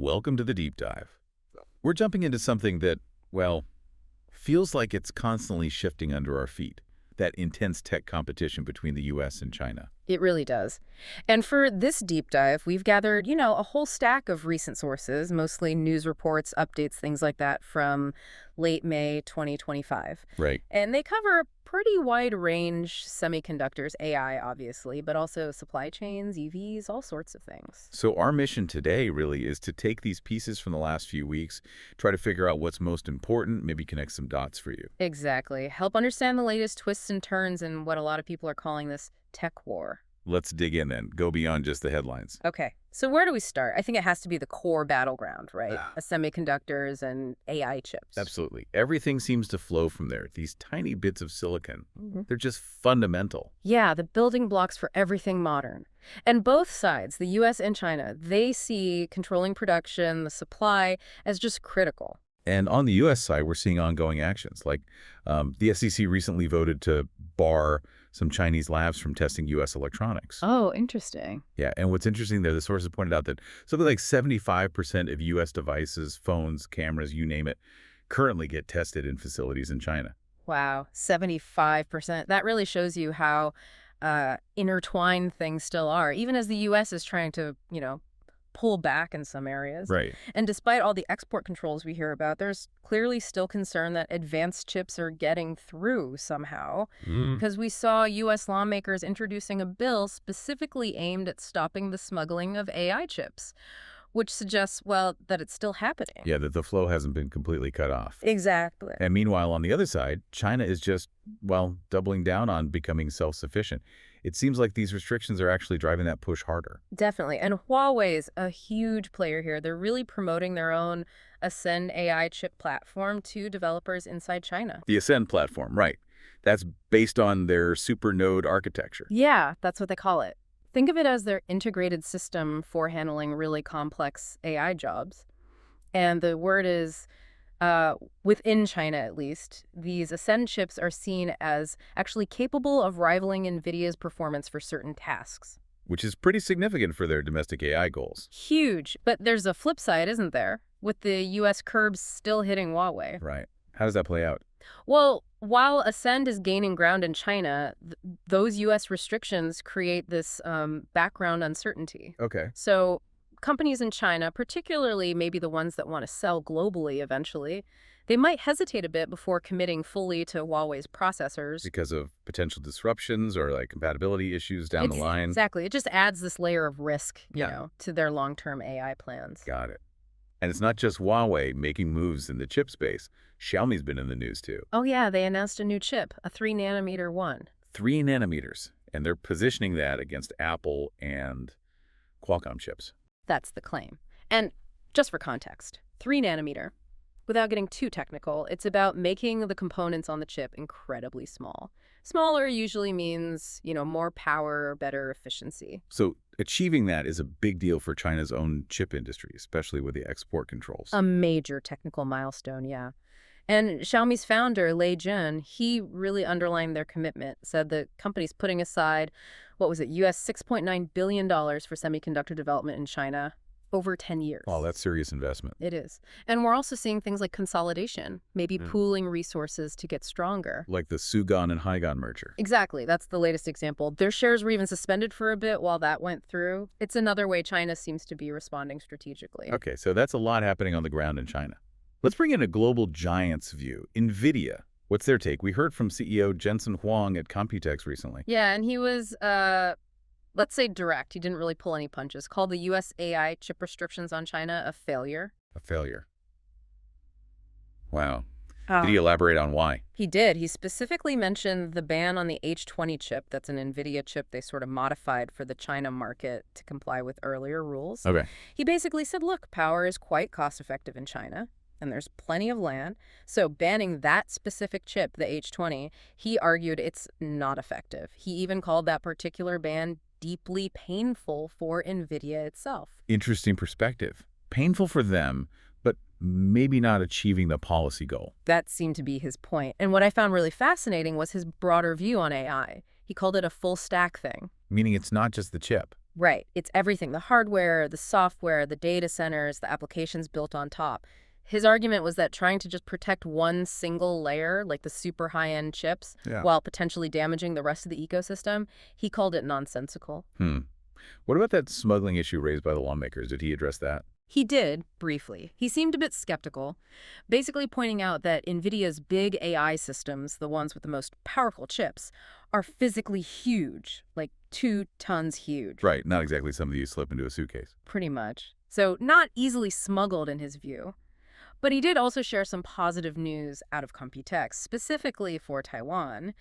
Welcome to the deep dive. We're jumping into something that, well, feels like it's constantly shifting under our feet. That intense tech competition between the US and China. It really does. And for this deep dive, we've gathered, a whole stack of recent sources, mostly news reports, updates, things like that from late May 2025. Right. And they cover a pretty wide range: semiconductors, AI, obviously, but also supply chains, EVs, all sorts of things. So our mission today really is to take these pieces from the last few weeks, try to figure out what's most important, maybe connect some dots for you. Exactly. Help understand the latest twists and turns in what a lot of people are calling this tech war. Let's dig in then. Go beyond just the headlines. Okay, so where do we start? I think it has to be the core battleground, right? Semiconductors and AI chips. Absolutely. Everything seems to flow from there. These tiny bits of silicon, Mm-hmm. they're just fundamental. Yeah, the building blocks for everything modern. And both sides, the US and China, they see controlling production, the supply, as just critical. And on the U.S. side, we're seeing ongoing actions. Like the SEC recently voted to bar some Chinese labs from testing U.S. electronics. Oh, interesting. Yeah, and what's interesting there, the sources pointed out that something like 75% of U.S. devices, phones, cameras, you name it, currently get tested in facilities in China. Wow, 75%. That really shows you how intertwined things still are, even as the U.S. is trying to, pull back in some areas. Right. And despite all the export controls we hear about, there's clearly still concern that advanced chips are getting through somehow, because we saw U.S. lawmakers introducing a bill specifically aimed at stopping the smuggling of AI chips, which suggests, well, that it's still happening. Yeah, that the flow hasn't been completely cut off. Exactly. And meanwhile, on the other side, China is just, well, doubling down on becoming self-sufficient. It seems like these restrictions are actually driving that push harder. Definitely. And Huawei's a huge player here. They're really promoting their own Ascend AI chip platform to developers inside China. The Ascend platform, right. That's based on their supernode architecture. Yeah, that's what they call it. Think of it as their integrated system for handling really complex AI jobs. And the word is, within China at least, these Ascend chips are seen as actually capable of rivaling Nvidia's performance for certain tasks. Which is pretty significant for their domestic AI goals. Huge. But there's a flip side, isn't there? With the U.S. curbs still hitting Huawei. Right. How does that play out? Well, while Ascend is gaining ground in China, those U.S. restrictions create this background uncertainty. Okay. So companies in China, particularly maybe the ones that want to sell globally eventually, they might hesitate a bit before committing fully to Huawei's processors. Because of potential disruptions or like compatibility issues down the line. Exactly. It just adds this layer of risk, to their long-term AI plans. Got it. And it's not just Huawei making moves in the chip space. Xiaomi's been in the news too. Oh yeah, they announced a new chip, a 3-nanometer one. 3 nanometers. And they're positioning that against Apple and Qualcomm chips. That's the claim. And just for context, 3-nanometer, without getting too technical, it's about making the components on the chip incredibly small. Smaller usually means, more power, better efficiency. So achieving that is a big deal for China's own chip industry, especially with the export controls. A major technical milestone, yeah. And Xiaomi's founder, Lei Jun, he really underlined their commitment, said the company's putting aside, US $6.9 billion for semiconductor development in China over 10 years. Oh, that's serious investment. It is. And we're also seeing things like consolidation, maybe pooling resources to get stronger. Like the Sugon and Hygon merger. Exactly. That's the latest example. Their shares were even suspended for a bit while that went through. It's another way China seems to be responding strategically. Okay, so that's a lot happening on the ground in China. Let's bring in a global giants view. Nvidia. What's their take? We heard from CEO Jensen Huang at Computex recently. Yeah, and he was, let's say direct. He didn't really pull any punches. Called the U.S. AI chip restrictions on China a failure. A failure. Wow. Did he elaborate on why? He did. He specifically mentioned the ban on the H20 chip. That's an Nvidia chip they sort of modified for the China market to comply with earlier rules. Okay. He basically said, look, power is quite cost-effective in China, and there's plenty of land. So banning that specific chip, the H20, he argued it's not effective. He even called that particular ban deeply painful for Nvidia itself. Interesting perspective. Painful for them, but maybe not achieving the policy goal. That seemed to be his point. And what I found really fascinating was his broader view on AI. He called it a full stack thing. Meaning it's not just the chip. Right. It's everything, the hardware, the software, the data centers, the applications built on top. His argument was that trying to just protect one single layer, like the super high-end chips, Yeah. while potentially damaging the rest of the ecosystem, he called it nonsensical. Hmm. What about that smuggling issue raised by the lawmakers? Did he address that? He did, briefly. He seemed a bit skeptical, basically pointing out that Nvidia's big AI systems, the ones with the most powerful chips, are physically huge, like 2 tons huge. Right, not exactly something you slip into a suitcase. Pretty much. So not easily smuggled in his view. But he did also share some positive news out of Computex, specifically for Taiwan.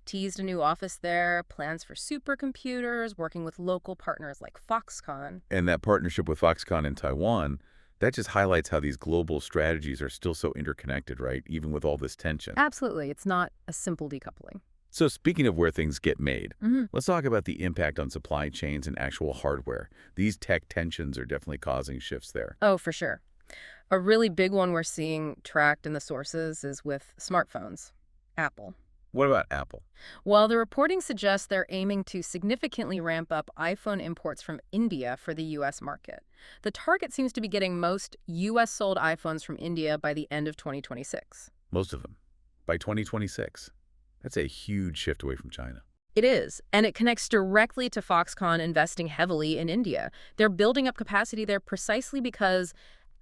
Teased a new office there, plans for supercomputers, working with local partners like Foxconn. And that partnership with Foxconn in Taiwan, that just highlights how these global strategies are still so interconnected, right? Even with all this tension. Absolutely. It's not a simple decoupling. So speaking of where things get made, Mm-hmm. let's talk about the impact on supply chains and actual hardware. These tech tensions are definitely causing shifts there. Oh, for sure. A really big one we're seeing tracked in the sources is with smartphones. Apple. What about Apple? Well, the reporting suggests they're aiming to significantly ramp up iPhone imports from India for the U.S. market. The target seems to be getting most U.S.-sold iPhones from India by the end of 2026. Most of them. By 2026. That's a huge shift away from China. It is, and it connects directly to Foxconn investing heavily in India. They're building up capacity there precisely because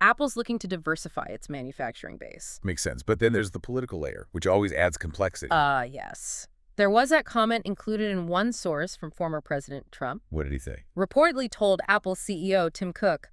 Apple's looking to diversify its manufacturing base. Makes sense. But then there's the political layer, which always adds complexity. Yes. There was that comment included in one source from former President Trump. What did he say? Reportedly told Apple CEO Tim Cook,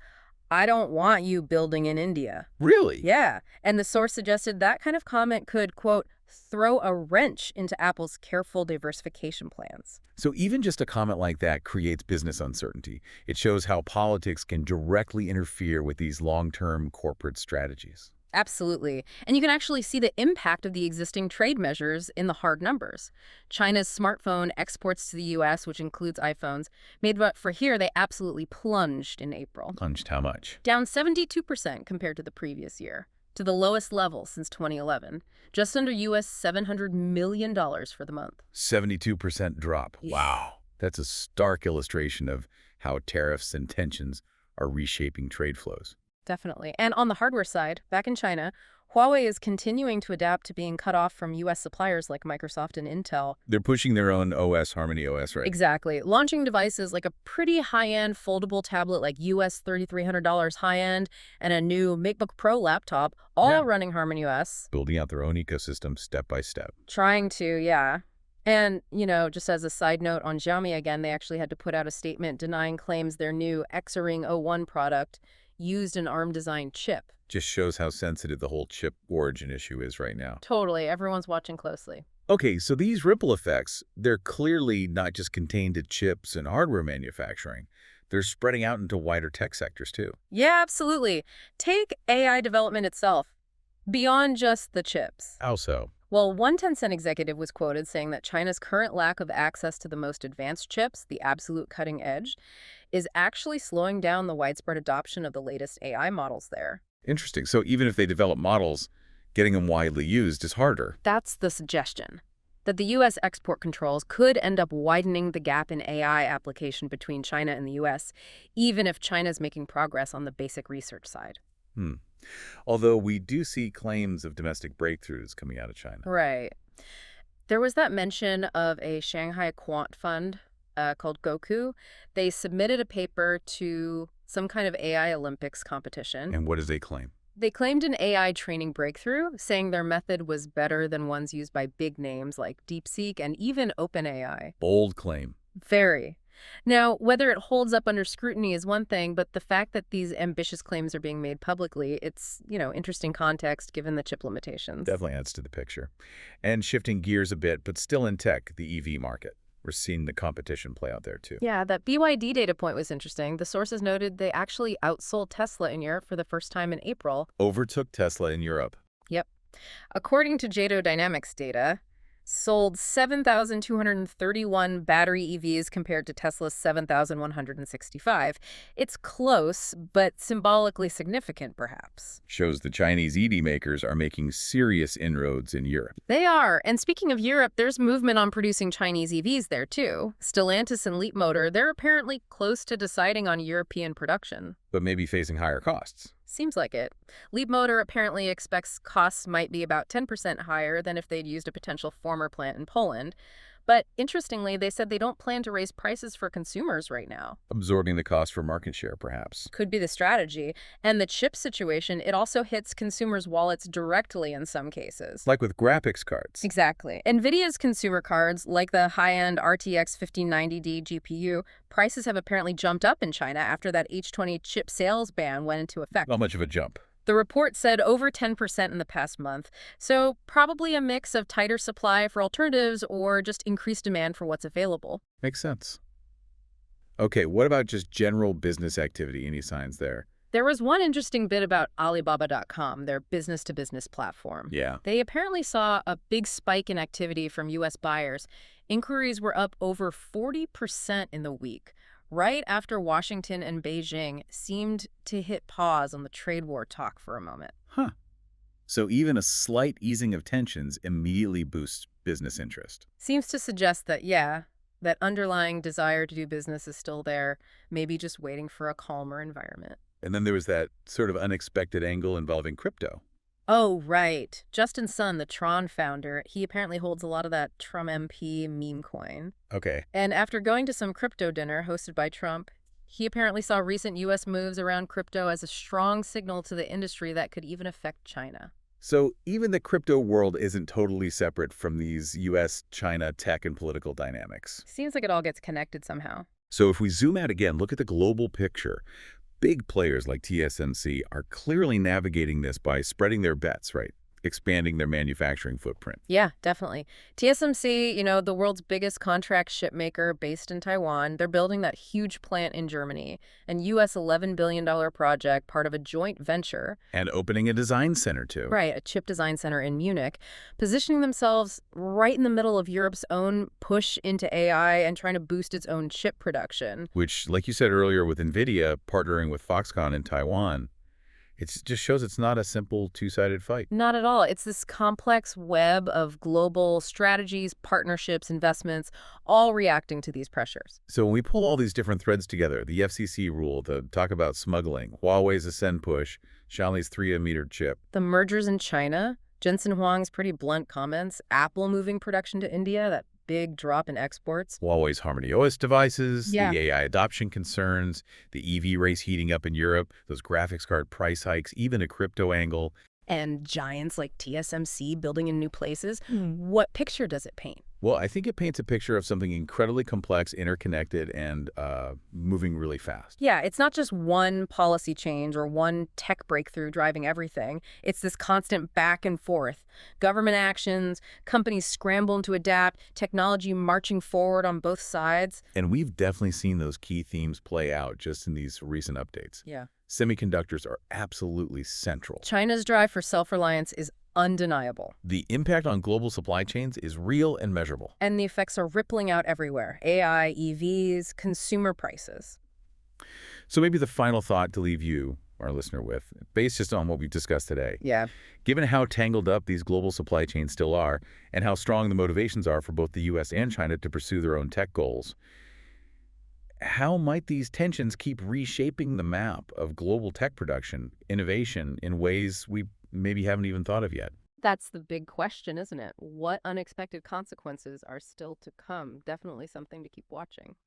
"I don't want you building in India." Really? Yeah, and the source suggested that kind of comment could, quote, throw a wrench into Apple's careful diversification plans. So even just a comment like that creates business uncertainty. It shows how politics can directly interfere with these long-term corporate strategies. Absolutely. And you can actually see the impact of the existing trade measures in the hard numbers. China's smartphone exports to the U.S., which includes iPhones, made but for here, they absolutely plunged in April. Plunged how much? Down 72% compared to the previous year, to the lowest level since 2011, just under U.S. $700 million for the month. 72% drop. Yeah. Wow. That's a stark illustration of how tariffs and tensions are reshaping trade flows. Definitely. And on the hardware side, back in China, Huawei is continuing to adapt to being cut off from U.S. suppliers like Microsoft and Intel. They're pushing their own OS, Harmony OS, right? Exactly. Launching devices like a pretty high-end foldable tablet like US $3,300 high-end and a new MacBook Pro laptop, all running Harmony OS. Building out their own ecosystem step by step. Trying to, yeah. And, just as a side note on Xiaomi again, they actually had to put out a statement denying claims their new X-Ring 01 product used an ARM-designed chip. Just shows how sensitive the whole chip origin issue is right now. Totally. Everyone's watching closely. Okay, so these ripple effects, they're clearly not just contained to chips and hardware manufacturing. They're spreading out into wider tech sectors, too. Yeah, absolutely. Take AI development itself, beyond just the chips. How so? Well, one Tencent executive was quoted saying that China's current lack of access to the most advanced chips, the absolute cutting edge, is actually slowing down the widespread adoption of the latest AI models there. Interesting. So even if they develop models, getting them widely used is harder. That's the suggestion, that the U.S. export controls could end up widening the gap in AI application between China and the U.S., even if China's making progress on the basic research side. Although we do see claims of domestic breakthroughs coming out of China. Right. There was that mention of a Shanghai quant fund called Goku. They submitted a paper to some kind of AI Olympics competition. And what does they claim? They claimed an AI training breakthrough, saying their method was better than ones used by big names like DeepSeek and even OpenAI. Bold claim. Very. Now, whether it holds up under scrutiny is one thing, but the fact that these ambitious claims are being made publicly, it's, interesting context given the chip limitations. Definitely adds to the picture. And shifting gears a bit, but still in tech, the EV market. We're seeing the competition play out there, too. Yeah, that BYD data point was interesting. The sources noted they actually outsold Tesla in Europe for the first time in April. Overtook Tesla in Europe. Yep. According to JATO Dynamics data, sold 7,231 battery EVs compared to Tesla's 7,165. It's close, but symbolically significant, perhaps. Shows the Chinese EV makers are making serious inroads in Europe. They are. And speaking of Europe, there's movement on producing Chinese EVs there, too. Stellantis and Leapmotor, they're apparently close to deciding on European production. But maybe facing higher costs. Seems like it. Leapmotor apparently expects costs might be about 10% higher than if they'd used a potential former plant in Poland. But interestingly, they said they don't plan to raise prices for consumers right now. Absorbing the cost for market share, perhaps. Could be the strategy. And the chip situation, it also hits consumers' wallets directly in some cases. Like with graphics cards. Exactly. Nvidia's consumer cards, like the high-end RTX 1590D GPU, prices have apparently jumped up in China after that H20 chip sales ban went into effect. Not much of a jump. The report said over 10% in the past month, so probably a mix of tighter supply for alternatives or just increased demand for what's available. Makes sense. Okay, what about just general business activity? Any signs there? There was one interesting bit about Alibaba.com, their business-to-business platform. Yeah. They apparently saw a big spike in activity from U.S. buyers. Inquiries were up over 40% in the week, right after Washington and Beijing seemed to hit pause on the trade war talk for a moment. Huh. So even a slight easing of tensions immediately boosts business interest. Seems to suggest that, yeah, that underlying desire to do business is still there, maybe just waiting for a calmer environment. And then there was that sort of unexpected angle involving crypto. Oh, right. Justin Sun, the Tron founder, he apparently holds a lot of that Trump MP meme coin. Okay. And after going to some crypto dinner hosted by Trump, he apparently saw recent U.S. moves around crypto as a strong signal to the industry that could even affect China. So even the crypto world isn't totally separate from these U.S.-China tech and political dynamics. Seems like it all gets connected somehow. So if we zoom out again, look at the global picture. Big players like TSMC are clearly navigating this by spreading their bets, right? Expanding their manufacturing footprint. Yeah, definitely. TSMC, the world's biggest contract chip maker based in Taiwan, they're building that huge plant in Germany, an U.S. $11 billion project, part of a joint venture. And opening a design center, too. Right, a chip design center in Munich, positioning themselves right in the middle of Europe's own push into AI and trying to boost its own chip production. Which, like you said earlier with Nvidia partnering with Foxconn in Taiwan, it just shows it's not a simple two-sided fight. Not at all. It's this complex web of global strategies, partnerships, investments, all reacting to these pressures. So when we pull all these different threads together, the FCC rule, the talk about smuggling, Huawei's Ascend push, Xiaomi's 3-nanometer chip. The mergers in China, Jensen Huang's pretty blunt comments, Apple moving production to India, that big drop in exports. Huawei's Harmony OS devices, Yeah. the AI adoption concerns, the EV race heating up in Europe, those graphics card price hikes, even a crypto angle. And giants like TSMC building in new places. What picture does it paint? Well, I think it paints a picture of something incredibly complex, interconnected, and moving really fast. Yeah, it's not just one policy change or one tech breakthrough driving everything. It's this constant back and forth. Government actions, companies scrambling to adapt, technology marching forward on both sides. And we've definitely seen those key themes play out just in these recent updates. Yeah. Semiconductors are absolutely central. China's drive for self-reliance is undeniable. The impact on global supply chains is real and measurable. And the effects are rippling out everywhere. AI, EVs, consumer prices. So maybe the final thought to leave you, our listener, with, based just on what we've discussed today. Yeah. Given how tangled up these global supply chains still are, and how strong the motivations are for both the U.S. and China to pursue their own tech goals, how might these tensions keep reshaping the map of global tech production, innovation, in ways we maybe haven't even thought of yet? That's the big question, isn't it? What unexpected consequences are still to come? Definitely something to keep watching.